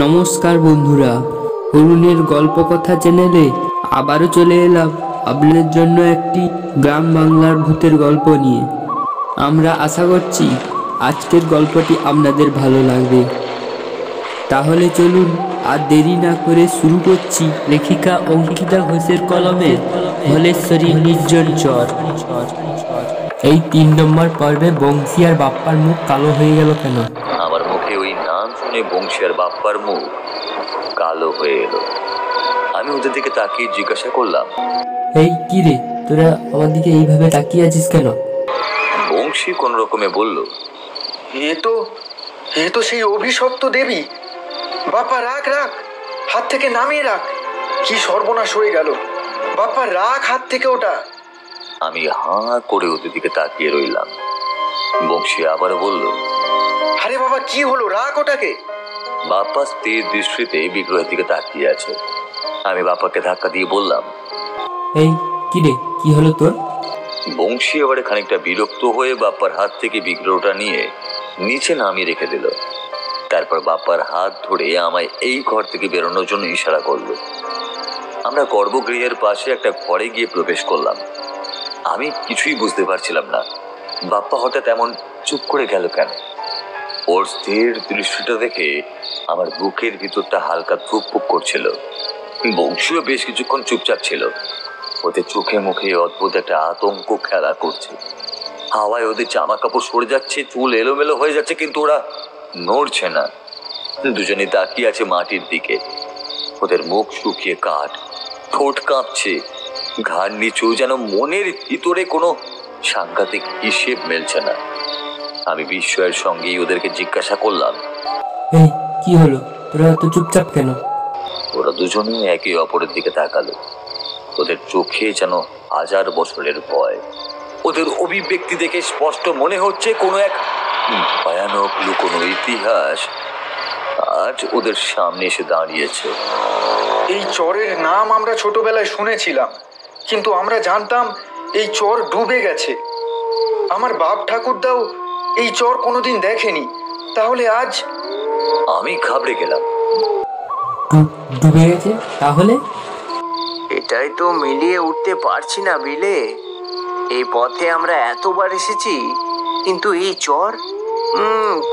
নমস্কার বন্ধুরা, অরুণের গল্পকথা চ্যানেলে আবারও চলে এলাম আপনাদের জন্য একটি গ্রাম বাংলার ভূতের গল্প নিয়ে। আমরা আশা করছি আজকের গল্পটি আপনাদের ভালো লাগবে। তাহলে চলুন আর দেরি না করে শুরু করছি লেখিকা অঙ্কিতা ঘোষের কলমে ধলেশ্বরী নির্জন চর। এই 3 নম্বর পর্বে বংশী আর বাপ্পার মুখ কালো হয়ে গেল কেন? আমার মুখে ওই নাম শুনে বংশী আর বাপ্পার মুখ কালো হয়ে এলো। আমি ওদের দিকে তাকিয়ে জিজ্ঞাসা করলাম, এই কি রে, তোরা আমার দিকে এইভাবে তাকিয়ে আছিস কেন? বংশী কোন রকমে বলল, এ তো সেই অভিশপ্ত দেবী। বাপ্পা রাখ, হাত থেকে নামিয়ে রাখ। কি সর্বনাশ হয়ে গেল বাপ্পা, রাখ হাত থেকে ওটা। আমি হাঁ করে ওদের দিকে তাকিয়ে রইলাম। বংশী আবারও বলল, আরে বাবা, কি হলো, রাখ ওটাকে। বাপ্পা স্থির দৃষ্টিতে বিগ্রহের দিকে তাকিয়ে আছে। আমি বাপ্পাকে ধাক্কা দিয়ে বললাম, এই কি রে, কি হলো তোর? বংশী এবারে খানিকটা বিরক্ত হয়ে বাপ্পার হাত থেকে বিগ্রহটা নিয়ে নিচে নামিয়ে রেখে দিল। তারপর বাপ্পার হাত ধরে আমায় এই ঘর থেকে বেরোনোর জন্য ইশারা করলো। আমরা গর্ভগৃহের পাশে একটা ঘরে গিয়ে প্রবেশ করলাম। আমি কিছুই বুঝতে পারছিলাম না, বাপ্পা হঠাৎ এমন চুপ করে গেল কেন। ওর স্থির দৃষ্টিটা দেখে আমার বুকের ভিতরটা হালকা ধুকপুক করছিল। বংশীও বেশ কিছুক্ষণ চুপচাপ ছিল। ওদের চোখে মুখে অদ্ভুত একটা আতঙ্ক খেলা করছে। হাওয়ায় ওদের জামা কাপড় সরে যাচ্ছে, চুল এলোমেলো হয়ে যাচ্ছে, কিন্তু ওরা নড়ছে না। দুজনে তাকিয়ে আছে মাটির দিকে। ওদের মুখ শুকিয়ে কাঠ, ঠোঁট কাঁপছে, ঘাড় নিচু, যেন মনের ভিতরে কোনো সাংঘাতিক হিসেব মেলছে না। আমি বিস্ময়ের সঙ্গেই ওদেরকে জিজ্ঞাসা করলাম, এই কি হলো, তোরা এত চুপচাপ কেন? ওরা দুজনে একে অপরের দিকে তাকালো। ওদের চোখে যেন 1000 বছরের ভয়। ওদের অভিব্যক্তি দেখে স্পষ্ট মনে হচ্ছে কোনো এক ভয়ানক লুকোনো ইতিহাস আজ ওদের সামনে এসে দাঁড়িয়েছে। এই চরের নাম আমরা ছোটবেলায় শুনেছিলাম, কিন্তু আমরা জানতাম এই চর ডুবে গেছে। আমার বাপ ঠাকুরদাও এই চর কোনোদিন দেখেনি, তাহলে আজ? আমি ঘাবড়ে গেলাম। ডুবে গেছে তাহলে? এটাই তো মিলিয়ে উঠতে পারছি না বিলে। এই পথে আমরা এতবার এসেছি, কিন্তু এই চর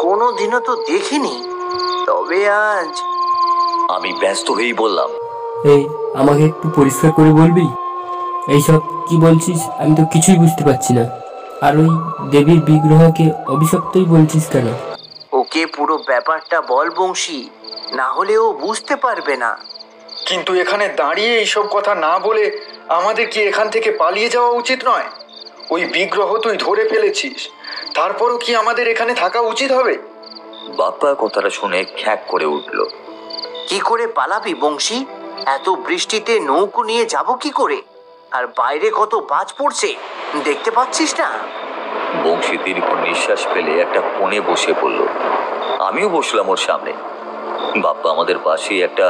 কোনো দিনও তো দেখিনি। তবে আজ? আমি ব্যস্ত হয়েই বললাম, এই আমাকে একটু পরিষ্কার করে বলবি, এইসব কি বলছিস? আমি তো কিছুই বুঝতে পারছি না। আর ওই দেবীর বিগ্রহকে অভিশপ্তই বলছিস কেন? ওকে পুরো ব্যাপারটা বল বংশী, না হলে ও বুঝতে পারবে না। কিন্তু এখানে দাঁড়িয়ে এইসব কথা না বলে আমাদের কি এখান থেকে পালিয়ে যাওয়া উচিত নয়? ওই বিগ্রহ তুই ধরে ফেলেছিস, তারপরও কি আমাদের এখানে থাকা উচিত হবে? বাপ্পা কথাটা শুনে খ্যাক করে উঠল। কি করে পালাবি বংশী? এত বৃষ্টিতে নৌকো নিয়ে যাব কি করে? আর বাইরে কত বাজ পড়ছে, দেখতে পাচ্ছিস না? বংশী দীর্ঘ নিঃশ্বাস ফেলে একটা কোণে বসে পড়ল। আমিও বসলাম ওর সামনে। বাপ্পা আমাদের পাশে একটা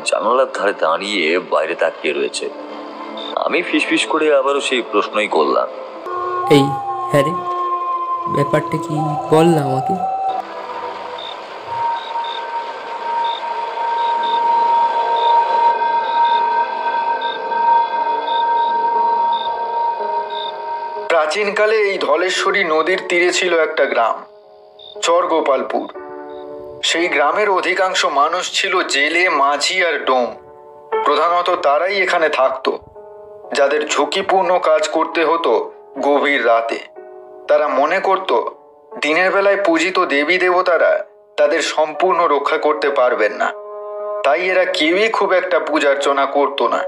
জানালার ধারে দাঁড়িয়ে বাইরে তাকিয়ে রয়েছে। আমি ফিসফিস করে আবারও সেই প্রশ্নই করলাম, এই হ্যাঁ রে, ব্যাপারটা কি বল না আমাকে। প্রাচীনকালে এই ধলেশ্বরী নদীর তীরে ছিল একটা গ্রাম, চর গোপালপুর। সেই গ্রামের অধিকাংশ মানুষ ছিল জেলে, মাঝি আর ডোম। প্রধানত তারাই এখানে থাকতো, যাদের ঝুঁকিপূর্ণ কাজ করতে হতো গভীর রাতে। তারা মনে করত দিনের বেলায় পূজিত দেবী দেবতারা তাদের সম্পূর্ণ রক্ষা করতে পারবেন না, তাই এরা কেউই খুব একটা পূজার্চনা করতো না।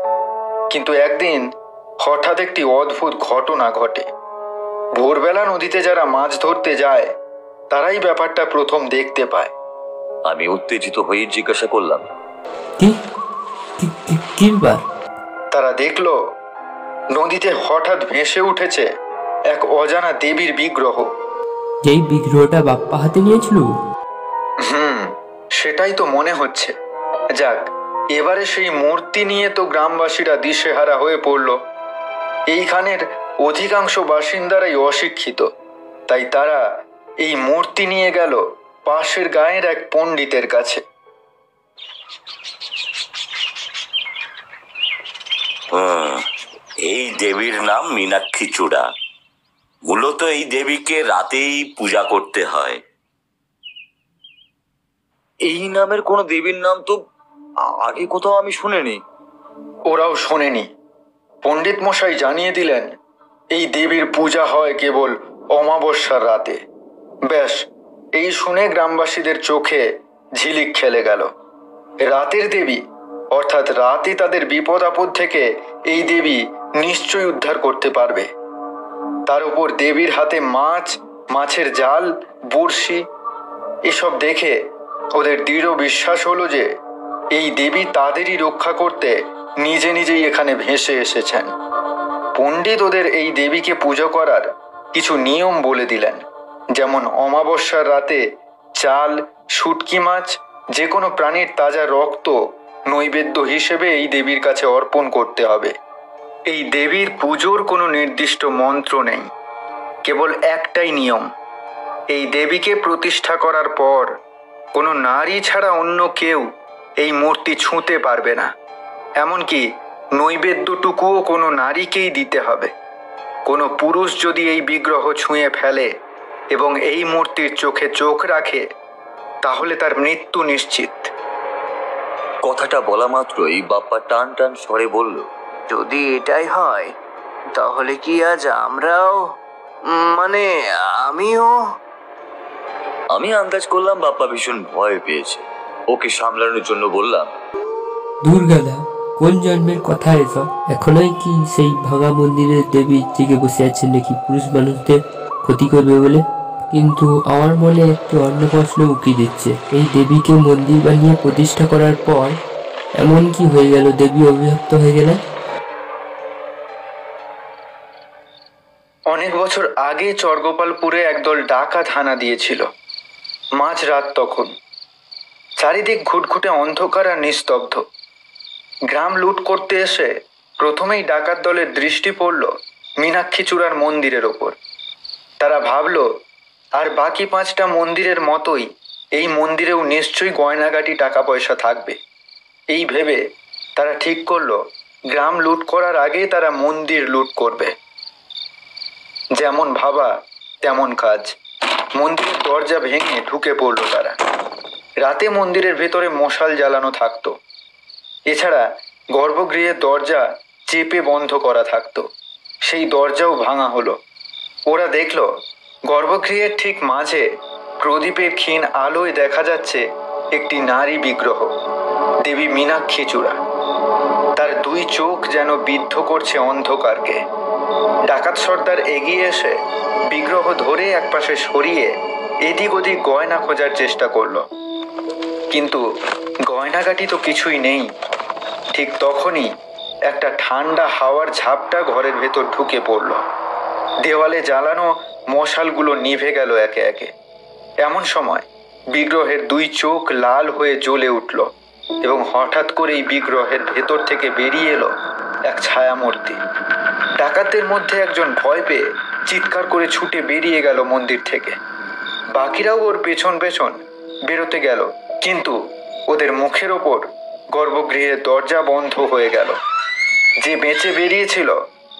কিন্তু একদিন হঠাৎ একটি অদ্ভুত ঘটনা ঘটে। ভোরবেলা নদীতে যারা মাছ ধরতে যায়, তারাই ব্যাপারটা প্রথম দেখতে পায়। আমি উত্তেজিত হয়ে জিজ্ঞাসা করলাম, কি কি ব্যাপার? তারা দেখল নদীতে হঠাৎ ভেসে উঠেছে এক অজানা দেবীর বিগ্রহ। যেই বিগ্রহটা বাপ্পা হাতে নিয়েছিল? সেটাই তো মনে হচ্ছে। যাক, এবারে সেই মূর্তি নিয়ে তো গ্রামবাসীরা দিশেহারা হয়ে পড়ল। এইখানের অধিকাংশ বাসিন্দারাই অশিক্ষিত, তাই তারা এই মূর্তি নিয়ে গেল পাশের গাঁয়ের এক পণ্ডিতের কাছে। এই দেবীর নাম মীনাক্ষী চূড়া। মূলত এই দেবীকে রাতেই পূজা করতে হয়। এই নামের কোনো দেবীর নাম তো আগে কোথাও আমি শুনিনি। ওরাও শোনেনি। পণ্ডিত মশাই জানিয়ে দিলেন এই দেবীর পূজা হয় কেবল অমাবস্যার রাতে। ব্যাস, এই শুনে গ্রামবাসীদের চোখে ঝিলিক খেলে গেল। রাতের দেবী, অর্থাৎ রাতে তাদের বিপদ আপদ থেকে এই দেবী নিশ্চয়ই উদ্ধার করতে পারবে। তার উপর দেবীর হাতে মাছ, মাছের জাল, বড়শি, এসব দেখে ওদের দৃঢ় বিশ্বাস হলো যে এই দেবী তাদেরই রক্ষা করতে নিজে নিজেই এখানে ভেসে এসেছেন। পণ্ডিত ওদের এই দেবীকে পুজো করার কিছু নিয়ম বলে দিলেন, যেমন অমাবস্যার রাতে চাল, শুটকি মাছ, যে কোনো প্রাণীর তাজা রক্ত নৈবেদ্য হিসেবে এই দেবীর কাছে অর্পণ করতে হবে। এই দেবীর পুজোর কোনো নির্দিষ্ট মন্ত্র নেই, কেবল একটাই নিয়ম, এই দেবীকে প্রতিষ্ঠা করার পর কোনো নারী ছাড়া অন্য কেউ এই মূর্তি ছুঁতে পারবে না। এমনকি নৈবেদ্যটুকুও কোনো নারীকেই দিতে হবে। কোনো পুরুষ যদি এই বিগ্রহ ছুঁয়ে ফেলে এবং এই মূর্তির চোখে চোখ রাখে, তাহলে তার মৃত্যু নিশ্চিত। কথাটা বলা মাত্রই বাপ্পা টান টান স্বরে বলল, যদি এটাই হয় তাহলে কি আজ আমরাও, মানে আমিও? আমি আন্দাজ করলাম বাপ্পা ভীষণ ভয় পেয়েছে। ওকে সামলানোর জন্য বললাম, দুর্গাদা, কোন জন্মের কথা এসব? এখনোই কি সেই ভাঙা মন্দিরের দেবী জেগে বসে আছেন নাকি পুরুষ মানুষদের ক্ষতি করবে বলে? কিন্তু আমার মনে একটু অন্য প্রশ্ন উকি দিচ্ছে। এই দেবীকে মন্দির বানিয়ে প্রতিষ্ঠা করার পর এমন কি হয়ে গেল দেবী অভিশপ্ত হয়ে গেলেন? অনেক বছর আগে চরগোপালপুরে একদল ডাকাত হানা দিয়েছিল। মাঝরাত তখন, চারিদিক ঘুটঘুটে অন্ধকার আর নিস্তব্ধ। গ্রাম লুট করতে এসে প্রথমেই ডাকাত দলের দৃষ্টি পড়ল মীনাক্ষী চূড়ার মন্দিরের ওপর। তারা ভাবল আর বাকি 5টা মন্দিরের মতোই এই মন্দিরেও নিশ্চয়ই গয়নাগাটি, টাকা পয়সা থাকবে। এই ভেবে তারা ঠিক করলো গ্রাম লুট করার আগে তারা মন্দির লুট করবে। যেমন ভাবা তেমন কাজ। মন্দিরের দরজা ভেঙে ঢুকে পড়ল তারা। রাতে মন্দিরের ভেতরে মশাল জ্বালানো থাকতো। এছাড়া গর্ভগৃহের দরজা চেপে বন্ধ করা থাকতো, সেই দরজাও ভাঙা হলো। ওরা দেখল গর্ভগৃহের ঠিক মাঝে প্রদীপের ক্ষীণ আলোয় দেখা যাচ্ছে একটি নারী বিগ্রহ, দেবী মীনাক্ষী চূড়া। তার 2 চোখ যেন বিদ্ধ করছে অন্ধকারকে। ডাকাত সর্দার এগিয়ে এসে বিগ্রহ ধরে একপাশে সরিয়ে এদিক ওদিক গয়না খোঁজার চেষ্টা করলো, কিন্তু গয়নাগাটি তো কিছুই নেই। ঠিক তখনই একটা ঠান্ডা হাওয়ার ঝাপটা ঘরের ভেতর ঢুকে পড়ল। দেওয়ালে জ্বালানো মশালগুলো নিভে গেল একে একে। এমন সময় বিগ্রহের 2 চোখ লাল হয়ে জ্বলে উঠল এবং হঠাৎ করেই বিগ্রহের ভেতর থেকে বেরিয়ে এলো এক ছায়ামূর্তি। ডাকাতদের মধ্যে একজন ভয় পেয়ে চিৎকার করে ছুটে বেরিয়ে গেল মন্দির থেকে। বাকিরাও ওর পেছন পেছন বেরোতে গেল, কিন্তু ওদের মুখের ওপর গর্ভগৃহের দরজা বন্ধ হয়ে গেল। যে বেঁচে বেরিয়েছিল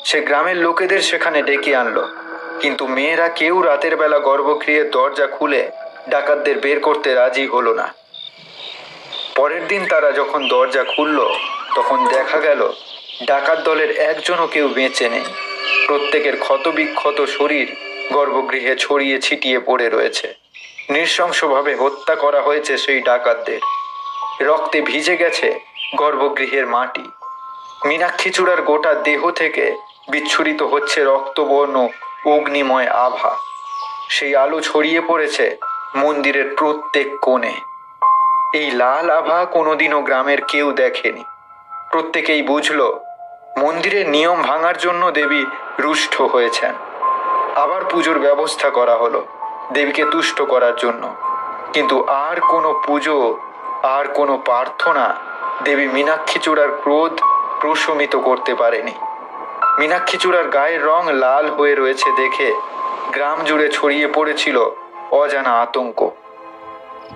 সে গ্রামের লোকেদের সেখানে ডেকে আনলো, কিন্তু মেয়েরা কেউ রাতের বেলা গর্ভগৃহের দরজা খুলে ডাকাতদের বের করতে রাজি হলো না। পরের দিন তারা যখন দরজা খুলল তখন দেখা গেল ডাকাত দলের একজনও কেউ বেঁচে নেই। প্রত্যেকের ক্ষতবিক্ষত শরীর গর্ভগৃহে ছড়িয়ে ছিটিয়ে পড়ে রয়েছে। নৃশংসভাবে হত্যা করা হয়েছে সেই ডাকাতদের। রক্তে ভিজে গেছে গর্ভগৃহের মাটি। মীনাক্ষী চূড়ার গোটা দেহ থেকে বিচ্ছুরিত হচ্ছে রক্তবর্ণ অগ্নিময় আভা। সেই আলো ছড়িয়ে পড়েছে মন্দিরের প্রত্যেক কোণে। এই লাল আভা কোনোদিনও গ্রামের কেউ দেখেনি। প্রত্যেকেই বুঝল মন্দিরের নিয়ম ভাঙার জন্য দেবী রুষ্ট হয়েছেন। আবার পুজোর ব্যবস্থা করা হলো দেবীকে তুষ্ট করার জন্য, কিন্তু আর কোনো পুজো, আর কোনো প্রার্থনা দেবী মীনাক্ষী চূড়ার ক্রোধ প্রশমিত করতে পারেনি। মীনাক্ষী চূড়ার গায়ের রং লাল হয়ে রয়েছে দেখে গ্রাম জুড়ে ছড়িয়ে পড়েছিল অজানা আতঙ্ক।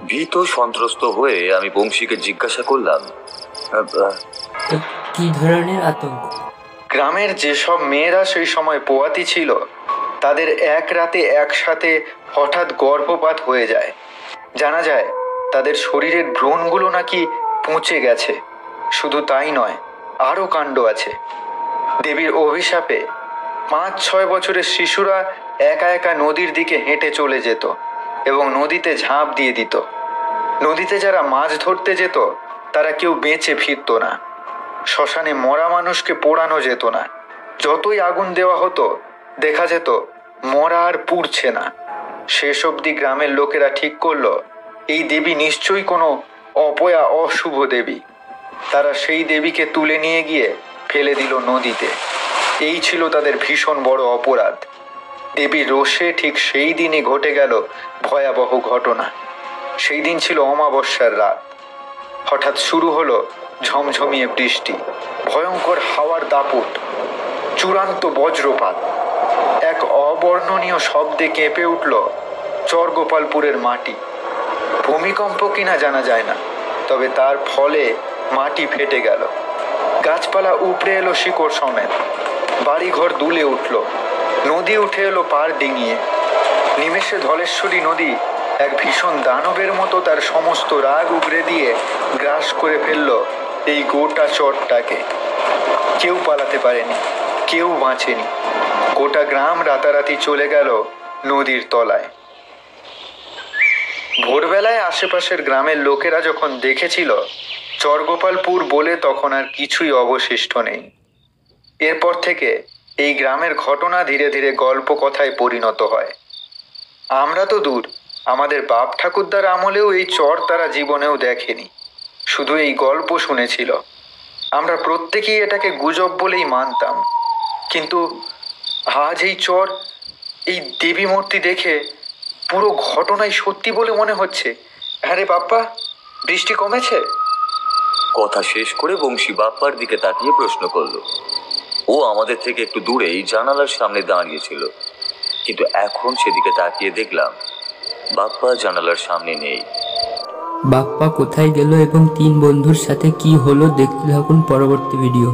ভীত সন্ত্রস্ত হয়ে আমি বংশীকে জিজ্ঞাসা করলাম, কি ধরনের আতঙ্ক? গ্রামের যেসব মেয়েরা সেই সময় পোয়াতি ছিল তাদের এক রাতে একসাথে হঠাৎ গর্ভপাত হয়ে যায়। জানা যায় তাদের শরীরের ভ্রূণগুলো নাকি পচে গেছে। শুধু তাই নয়, আরও কাণ্ড আছে। দেবীর অভিশাপে 5-6 বছরের শিশুরা একা একা নদীর দিকে হেঁটে চলে যেত এবং নদীতে ঝাঁপ দিয়ে দিত। নদীতে যারা মাছ ধরতে যেত তারা কেউ বেঁচে ফিরত না। শ্মশানে মরা মানুষকে পোড়ানো যেত না। যতই আগুন দেওয়া হতো দেখা যেত মরা আর পুড়ছে না। শেষ অবধি গ্রামের লোকেরা ঠিক করলো এই দেবী নিশ্চয়ই কোনো অপয়া অশুভ দেবী। তারা সেই দেবীকে তুলে নিয়ে গিয়ে ফেলে দিল নদীতে। এই ছিল তাদের ভীষণ বড় অপরাধ। দেবীর রোষে ঠিক সেই দিনই ঘটে গেল ভয়াবহ ঘটনা। সেই দিন ছিল অমাবস্যার রাত। হঠাৎ শুরু হলো ঝমঝমিয়ে বৃষ্টি, ভয়ঙ্কর হাওয়ার দাপট, চূড়ান্ত বজ্রপাত। এক অবর্ণনীয় শব্দে কেঁপে উঠল চরগোপালপুরের মাটি। ভূমিকম্প কিনা জানা যায় না, তবে তার ফলে মাটি ফেটে গেল, গাছপালা উপড়ে এলো শিকড় সমেত, বাড়িঘর দুলে উঠল, নদী উঠে এলো পার ডিঙিয়ে। নিমেষে ধলেশ্বরী নদী এক ভীষণ দানবের মতো তার সমস্ত রাগ উগরে দিয়ে গ্রাস করে ফেলল এই গোটা চরটাকে। কেউ পালাতে পারেনি, কেউ বাঁচেনি। গোটা গ্রাম রাতারাতি চলে গেল নদীর তলায়। ভোরবেলায় আশেপাশের গ্রামের লোকেরা যখন দেখেছিল চরগোপালপুর বলে, তখন আর কিছুই অবশিষ্ট নেই। এরপর থেকে এই গ্রামের ঘটনা ধীরে ধীরে গল্প কথায় পরিণত হয়। আমরা তো দূর, আমাদের বাপ ঠাকুরদার আমলেও এই চর তারা জীবনেও দেখেনি, শুধু এই গল্প শুনেছিল। আমরা প্রত্যেকেই এটাকে গুজব বলেই মানতাম। কিন্তু আজ এই চর, এই দেবী মূর্তি দেখে পুরো ঘটনাই সত্যি বলে মনে হচ্ছে। আরে বাপ্পা, বৃষ্টি কমেছে? কথা শেষ করে বংশী বাপ্পার দিকে তাকিয়ে প্রশ্ন করলো। ও আমাদের থেকে একটু দূরেই জানালার সামনে দাঁড়িয়েছিল, কিন্তু এখন সেদিকে তাকিয়ে দেখলাম বাপ্পা জানালার সামনে নেই। বাপ্পা কোথায় গেল এবং 3 বন্ধুর সাথে কি হলো দেখতে থাকুন পরবর্তী ভিডিও।